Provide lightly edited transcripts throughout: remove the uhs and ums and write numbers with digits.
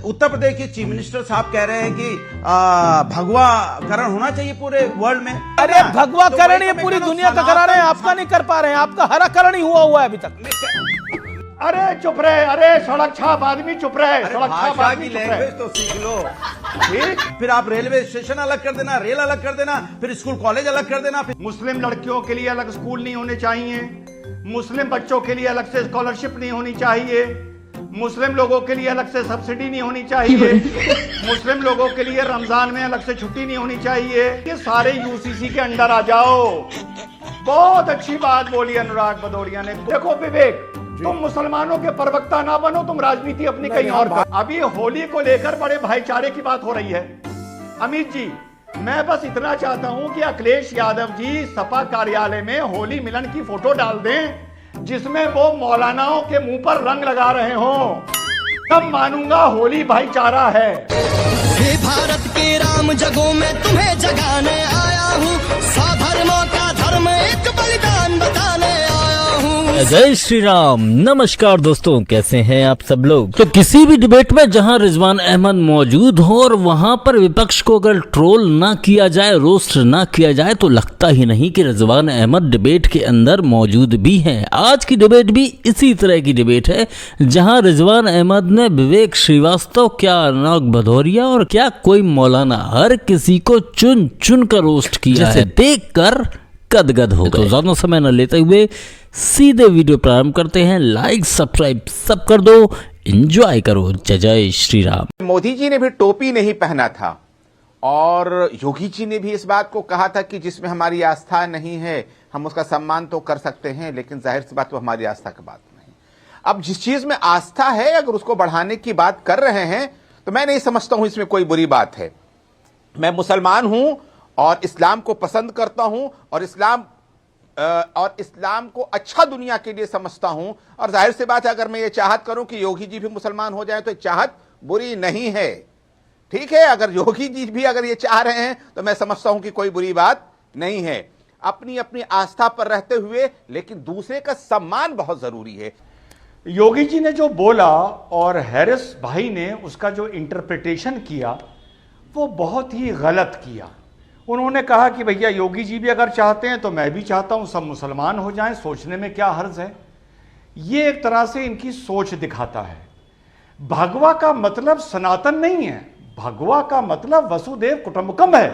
उत्तर प्रदेश के chief minister साहब कह रहे हैं कि भगवाकरण होना चाहिए पूरे वर्ल्ड में। अरे भगवाकरण ये पूरी दुनिया का करा रहे हैं, आपका नहीं कर पा रहे हैं, आपका हराकरण ही हुआ है अभी तक। अरे चुप रहे, अरे सड़क छाप आदमी चुप रहे, सड़क छाप आदमी चुप रहे। तो सीख लो ठीक, फिर आप रेलवे स्टेशन अलग कर देना, रेल अलग कर देना, फिर स्कूल कॉलेज अलग कर देना। फिर मुस्लिम लड़कियों के लिए अलग स्कूल नहीं होने चाहिए, मुस्लिम बच्चों के लिए अलग से स्कॉलरशिप नहीं होनी चाहिए, मुस्लिम लोगों के लिए अलग से सब्सिडी नहीं होनी चाहिए, मुस्लिम लोगों के लिए रमजान में अलग से छुट्टी नहीं होनी चाहिए। ये सारे यूसीसी के अंडर आ जाओ। बहुत अच्छी बात बोली अनुराग भदौरिया ने। देखो विवेक, तुम मुसलमानों के प्रवक्ता ना बनो, तुम राजनीति अपनी कहीं और कर। अभी होली को लेकर बड़े भाईचारे की बात हो रही है। अमित जी, मैं बस इतना चाहता हूं कि अखिलेश यादव जी सपा कार्यालय में होली मिलन की फोटो डाल दें जिसमें वो मौलानाओं के मुंह पर रंग लगा रहे हो, तब मानूंगा होली भाईचारा है। हे भारत के राम जगों में तुम्हें जगाने आया हूँ, साधर्मों का धर्म एक बलिदान बताने आया हूँ। जय श्री राम। नमस्कार दोस्तों, कैसे हैं आप सब लोग। तो किसी भी डिबेट में जहां रिजवान अहमद मौजूद हो और वहां पर विपक्ष को अगर ट्रोल ना किया जाए, रोस्ट ना किया जाए, तो लगता ही नहीं कि रिजवान अहमद डिबेट के अंदर मौजूद भी हैं। आज की डिबेट भी इसी तरह की डिबेट है जहां रिजवान अहमद ने विवेक श्रीवास्तव, क्या अनुराग भदौरिया और क्या कोई मौलाना, हर किसी को चुन चुन कर रोस्ट किया है। देख कर गदगद हो गए। तो ज्यादा समय न लेते हुए सीधे वीडियो प्रारंभ करते हैं। लाइक सब्सक्राइब सब कर दो, एंजॉय करो। जय जय श्री राम। मोदी जी ने भी टोपी नहीं पहना था और योगी जी ने भी इस बात को कहा था कि जिसमें हमारी आस्था नहीं है हम उसका सम्मान तो कर सकते हैं, लेकिन जाहिर सी बात वो हमारी आस्था की बात नहीं। अब जिस चीज में आस्था है अगर उसको बढ़ाने की बात कर रहे हैं तो मैं नहीं समझता हूं इसमें कोई बुरी बात है। मैं मुसलमान हूं और इस्लाम को पसंद करता हूं और इस्लाम को अच्छा दुनिया के लिए समझता हूं, और जाहिर सी बात है अगर मैं ये चाहत करूं कि योगी जी भी मुसलमान हो जाएं तो चाहत बुरी नहीं है। ठीक है, अगर योगी जी भी अगर ये चाह रहे हैं तो मैं समझता हूं कि कोई बुरी बात नहीं है। अपनी अपनी आस्था पर रहते हुए लेकिन दूसरे का सम्मान बहुत जरूरी है। योगी जी ने जो बोला और हैरिस भाई ने उसका जो इंटरप्रिटेशन किया वो बहुत ही गलत किया। उन्होंने कहा कि भैया योगी जी भी अगर चाहते हैं तो मैं भी चाहता हूं सब मुसलमान हो जाएं, सोचने में क्या हर्ज है। ये एक तरह से इनकी सोच दिखाता है। भगवा का मतलब सनातन नहीं है, भगवा का मतलब वसुदेव कुटुंबकम है।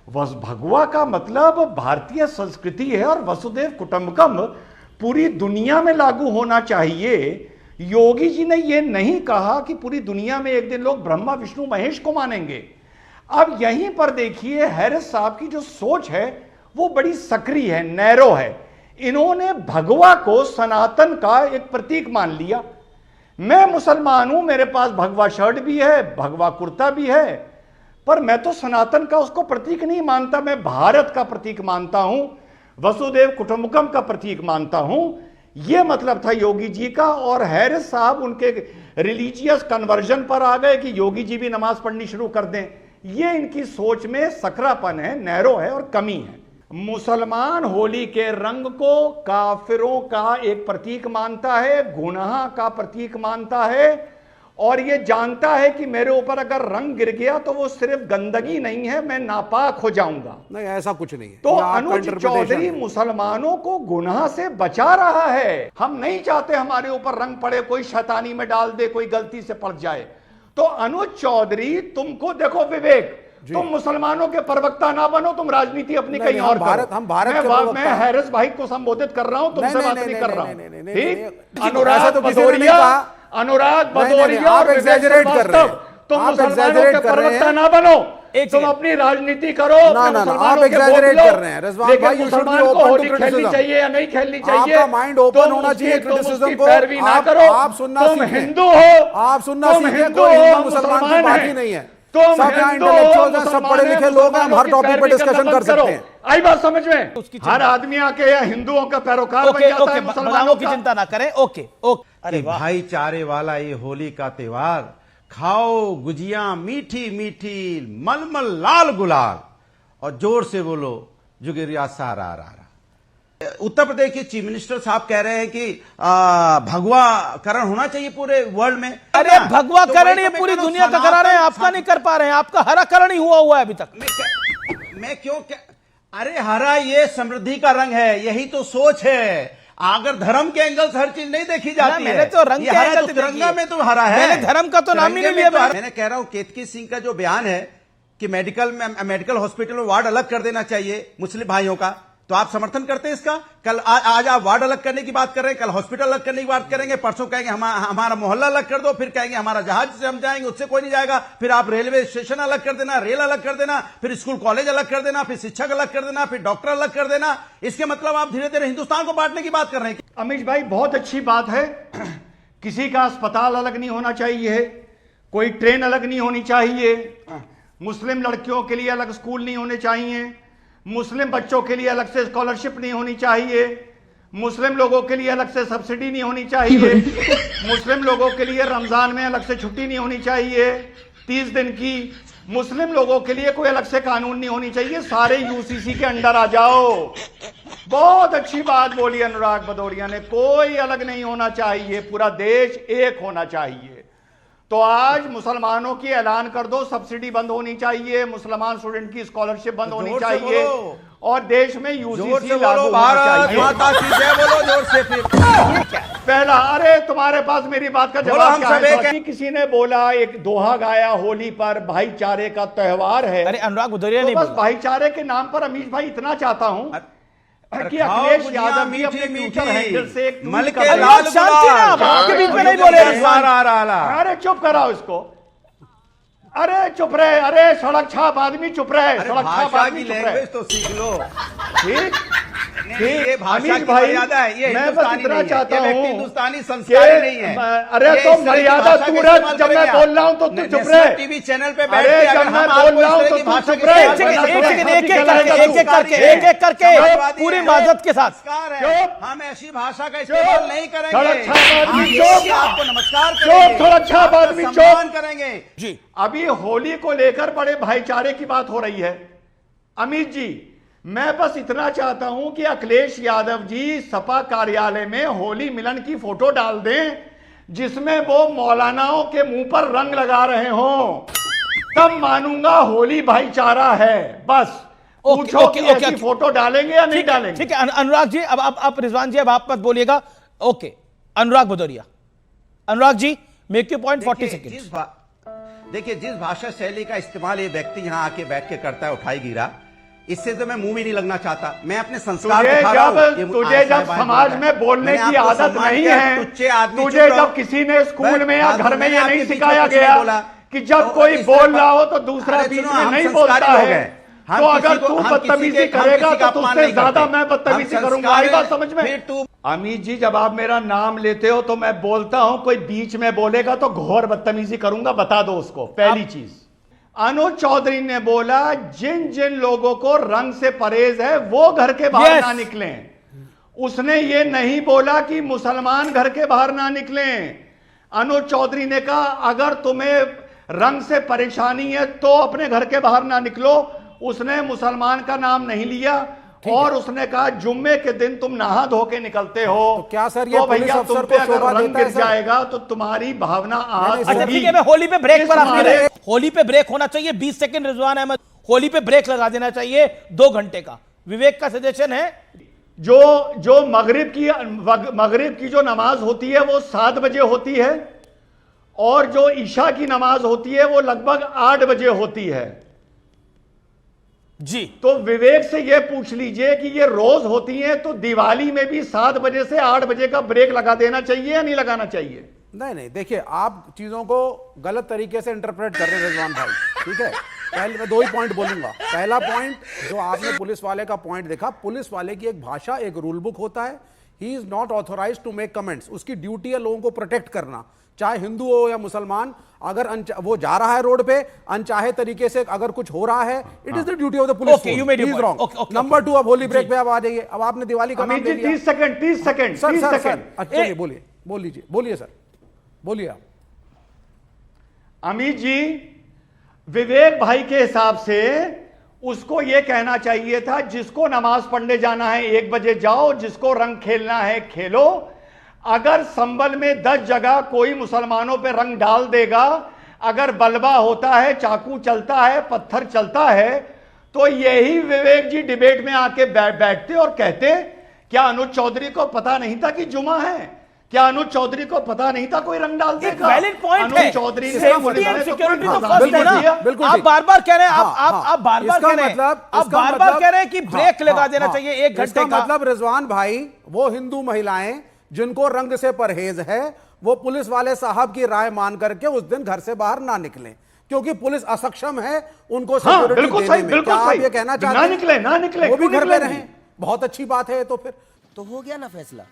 भगवा का मतलब भारतीय संस्कृति है और वसुदेव कुटुंबकम पूरी दुनिया में लागू होना चाहिए। योगी जी ने यह नहीं कहा कि पूरी दुनिया में एक दिन लोग ब्रह्मा विष्णु महेश को मानेंगे। अब यहीं पर देखिए हैरिस साहब की जो सोच है वो बड़ी सक्रिय है, नैरो है। इन्होंने भगवा को सनातन का एक प्रतीक मान लिया। मैं मुसलमान हूं, मेरे पास भगवा शर्ट भी है, भगवा कुर्ता भी है, पर मैं तो सनातन का उसको प्रतीक नहीं मानता, मैं भारत का प्रतीक मानता हूं, वसुदेव कुटुंबकम का प्रतीक मानता हूं। यह मतलब था योगी जी का। और हैरिस साहब उनके रिलीजियस कन्वर्जन पर आ गए कि योगी जी भी नमाज पढ़नी शुरू कर दें। ये इनकी सोच में सकरापन है, नैरो है और कमी है। मुसलमान होली के रंग को काफिरों का एक प्रतीक मानता है, गुनाह का प्रतीक मानता है, और ये जानता है कि मेरे ऊपर अगर रंग गिर गया तो वो सिर्फ गंदगी नहीं है, मैं नापाक हो जाऊंगा। नहीं, ऐसा कुछ नहीं है। तो अनुज चौधरी मुसलमानों को गुनाह से बचा रहा है। हम नहीं चाहते हमारे ऊपर रंग पड़े, कोई शैतानी में डाल दे, कोई गलती से पड़ जाए। तो अनुज चौधरी, तुमको देखो विवेक, तुम मुसलमानों के प्रवक्ता ना बनो, तुम राजनीति अपनी कहीं और करो। हम भारत मैं हैरिस भाई को संबोधित कर रहा हूं, तुमसे बात नहीं कर रहा हूं। ठीक, अनुराग भदौरिया आप एग्जैजरेट कर रहे हैं, तुम मुसलमानों के प्रवक्ता ना बनो, तुम अपनी राजनीति करो। आप एग्जैजरेट कर रहे हैं। रिजवान भाई, you should be open to खेलनी चाहिए या नहीं खेलनी चाहिए, आपका माइंड ओपन होना चाहिए क्रिटिसिज्म को। पैरवी ना करो। आप सुनना तुम सीखें, हिंदू हो, आप सुनना सीखें। कोई हिंदू मुसलमान की बात ही नहीं है। सब यहाँ इंटेलेक्चुअल्स हैं, सब पढ़े लिखे लोग हैं, हम हर टॉपिक पर डिस्कशन कर सकते हैं। आई बात समझ में? हर आदमी आके या हिंदुओं का पैरोकार बन जाता है, मुसलमानों की चिंता ना करें। ओके। अरे भाईचारे वाला ये होली का त्योहार, खाओ गुजिया मीठी मीठी, मलमल लाल गुलाल, और जोर से बोलो जुगेरिया सारा। उत्तर प्रदेश के चीफ मिनिस्टर साहब कह रहे हैं कि भगवाकरण होना चाहिए पूरे वर्ल्ड में। अरे भगवाकरण तो ये वही तो पूरी मैं कह दुनिया रहा का हूं, करा रहे हैं, सनातन- आपका नहीं कर पा रहे हैं। आपका हराकरण ही हुआ है अभी तक। मैं क्यों अरे हरा ये समृद्धि का रंग है, यही तो सोच है। अगर धर्म के एंगल से हर चीज नहीं देखी जाती है। मैंने तो रंग ये के हरा एंगल तो से तिरंगा देखी में तो हरा है। मैंने धर्म का तो नाम ही नहीं लिया। मैंने कह रहा हूं केतकी सिंह का जो बयान है कि मेडिकल हॉस्पिटल में वार्ड अलग कर देना चाहिए मुस्लिम भाइयों का, तो आप समर्थन करते हैं इसका? कल आज आप वार्ड अलग करने की बात कर रहे हैं, कल हॉस्पिटल अलग करने की बात करेंगे, परसों कहेंगे हमारा मोहल्ला अलग कर दो, फिर कहेंगे हमारा जहाज से हम जाएंगे उससे कोई नहीं जाएगा, फिर आप रेलवे स्टेशन अलग कर देना, रेल अलग कर देना, फिर स्कूल कॉलेज अलग कर देना, फिर शिक्षक अलग कर देना, फिर डॉक्टर अलग कर देना। इसके मतलब आप धीरे धीरे हिंदुस्तान को बांटने की बात कर रहे हैं। अमीश भाई बहुत अच्छी बात है। किसी का अस्पताल अलग नहीं होना चाहिए, कोई ट्रेन अलग नहीं होनी चाहिए, मुस्लिम लड़कियों के लिए अलग स्कूल नहीं होने चाहिए, मुस्लिम बच्चों के लिए अलग से स्कॉलरशिप नहीं होनी चाहिए, मुस्लिम लोगों के लिए अलग से सब्सिडी नहीं होनी चाहिए, मुस्लिम लोगों के लिए रमजान में अलग से छुट्टी नहीं होनी चाहिए 30 दिन की, मुस्लिम लोगों के लिए कोई अलग से कानून नहीं होनी चाहिए, सारे यूसीसी के अंडर आ जाओ। बहुत अच्छी बात बोली अनुराग भदौरिया ने, कोई अलग नहीं होना चाहिए, पूरा देश एक होना चाहिए। तो आज मुसलमानों की ऐलान कर दो, सब्सिडी बंद होनी चाहिए, मुसलमान स्टूडेंट की स्कॉलरशिप बंद होनी चाहिए और देश में यूसीसी लागू होना चाहिए। माता की जय बोलो जोर से। फिर पहला, अरे तुम्हारे पास मेरी बात का जवाब क्या है? किसी ने बोला, एक दोहा गाया होली पर, भाईचारे का त्योहार है। अरे अनुराग भदौरिया तो नहीं बस बोला। भाईचारे के नाम पर अमीश भाई इतना चाहता हूं कि अखिलेश यादव भी अपने ट्विटर हैंडल से एक मल ट्वीट के कर लाल शांति ना, आपके बीच में नहीं बोले। अरे चुप कराओ इसको, अरे चुप रहे, अरे सड़क छाप आदमी चुप रहे, सड़क छाप भाषा आदमी की चुप रहे। लैंग्वेज तो सीख लो। ठीक ये भाषा अमीश की भाई, मर्यादा है, ये मैं बस हिंदुस्तानी इतना नहीं है, चाहता ये व्यक्ति हूं हिंदुस्तानी संस्कारी नहीं है। अरे ये तो इस तरह की मर्यादा भाषा तू का रख, इस्तेमाल जब मैं करेंगे बोल रहा हूं तो तू चुप रहे। टीवी चैनल पे बैठ अरे के जब अगर मैं हम बोल आपको रहा हूं इस तरह तो की तू भाषा चुप के रहे। इस्तेमाल करना एक चाहिए। एक करके पूरी माजत के साथ। नमस्कार है, चुप। हम ऐसी भाषा का इस्तेमाल नहीं करेंगे। सड़क छाप आदमी हम चुप। ये आपको नमस्कार चुप, करेंगे, सड़क छाप आपका आदमी सम्मान चुप। करेंगे। जी अभी होली को लेकर बड़े भाईचारे की बात हो रही है। अमित जी, मैं बस इतना चाहता हूं कि अखिलेश यादव जी सपा कार्यालय में होली मिलन की फोटो डाल दें जिसमें वो मौलानाओं के मुंह पर रंग लगा रहे हों, तब मानूंगा होली भाईचारा है। बस पूछो कि ऐसी फोटो डालेंगे या नहीं डालेंगे। ठीक है अनुराग जी, अब आप रिजवान जी, अब आप मत बोलिएगा। Okay Anurag Bhadauria, Anurag ji make your point 40 second. देखिए जिस भाषा शैली का इस्तेमाल ये व्यक्ति यहां आके बैठ के करता है, उठाई गिरा, इससे तो मैं मुंह भी नहीं लगना चाहता। मैं अपने संस्कार तुझे जब समाज में बोलने की आदत नहीं है, तुझे जब किसी ने स्कूल में या घर में ये नहीं सिखाया गया कि जब कोई बोल रहा हो तो दूसरा बीच में नहीं बोलता है, तो अगर तू बदतमीजी करेगा तो तुझसे ज्यादा मैं बदतमीजी करूंगा। आई बात समझ में? अमित जी, जब आप मेरा नाम लेते हो तो मैं बोलता हूं, कोई बीच में बोलेगा तो घोर बदतमीजी करूंगा, बता दो उसको। पहली चीज, अनुज चौधरी ने बोला जिन जिन लोगों को रंग से परहेज है वो घर के बाहर ना निकलें। उसने ये नहीं बोला कि मुसलमान घर के बाहर ना निकलें। अनुज चौधरी ने कहा अगर तुम्हें रंग से परेशानी है तो अपने घर के बाहर ना निकलो। उसने मुसलमान का नाम नहीं लिया और उसने कहा जुम्मे के दिन तुम नहा धो के निकलते हो तो क्या सर ये तो पुलिस भैया अफसर तुम पे को अगर शोभा रंग देता है गिर सर? जाएगा तो तुम्हारी भावना आज अच्छा होगी। ठीक है, मैं होली पे ब्रेक पर आपने हमारे- होली पे ब्रेक होना चाहिए 20 सेकंड। रिजवान अहमद, होली पे ब्रेक लगा देना चाहिए 2 घंटे का। विवेक का सजेशन है जो मगरिब की जो नमाज होती है वो 7 बजे होती है और जो ईशा की नमाज होती है वो लगभग 8 बजे होती है जी। तो विवेक से यह पूछ लीजिए कि ये रोज होती हैं, तो दिवाली में भी 7 बजे से 8 बजे का ब्रेक लगा देना चाहिए या नहीं लगाना चाहिए? नहीं, देखिए आप चीजों को गलत तरीके से इंटरप्रेट कर रहे हैं रिजवान भाई। ठीक है, पहले मैं 2 ही पॉइंट बोलूंगा। पहला पॉइंट जो आपने पुलिस वाले का पॉइंट देखा, पुलिस वाले की एक भाषा, एक रूल बुक होता है। He is not authorise to make comments. उसकी ड्यूटी है लोगों को प्रोटेक्ट करना, चाहे हिंदू हो या मुसलमान। अगर वो जा रहा है रोड पे अनचाहे तरीके से, अगर कुछ हो रहा है, it is the duty of the police. Number 2, अब होली ब्रेक पे अब आ जाइए। अब आपने दिवाली का नाम ले लिया। 30 सेकंड चलिए बोल लीजिए, बोलिए सर, बोलिए आप। अमित जी, विवेक भाई के हिसाब से उसको यह कहना चाहिए था, जिसको नमाज पढ़ने जाना है 1 बजे जाओ, जिसको रंग खेलना है खेलो। अगर संभल में 10 जगह कोई मुसलमानों पे रंग डाल देगा, अगर बलबा होता है, चाकू चलता है, पत्थर चलता है, तो यही विवेक जी डिबेट में आके बैठते और कहते, क्या अनुज चौधरी को पता नहीं था कि जुमा है? क्या अनुज चौधरी को पता नहीं था कोई रंग डाल देगा? वैलिड पॉइंट है। अनुज चौधरी ने सेफ्टी एंड सिक्योरिटी तो फर्स्ट है ना। बिल्कुल आप ठीक। बार-बार कह रहे हैं, हाँ, आप बार-बार इसका कह रहे हैं, मतलब- आप इसका बार-बार मतलब- कह रहे हैं कि ब्रेक लगा देना हाँ, चाहिए 1 घंटे इसका का। मतलब रिजवान भाई, वो हिंदू महिलाएं जिनको रंग से परहेज है, वो पुलिस वाले साहब की राय मान करके उस दिन घर से बाहर ना निकलें, क्योंकि पुलिस असक्षम है उनको सिक्योरिटी बिल्कुल देने सही, में। बिल्कुल क्या आप सही। ये कहना ना चाहते हैं निकले, वो भी क्यों घर पे निकलेंगे? रहें? बहुत अच्छी बात है। तो फिर तो हो गया ना फैसला।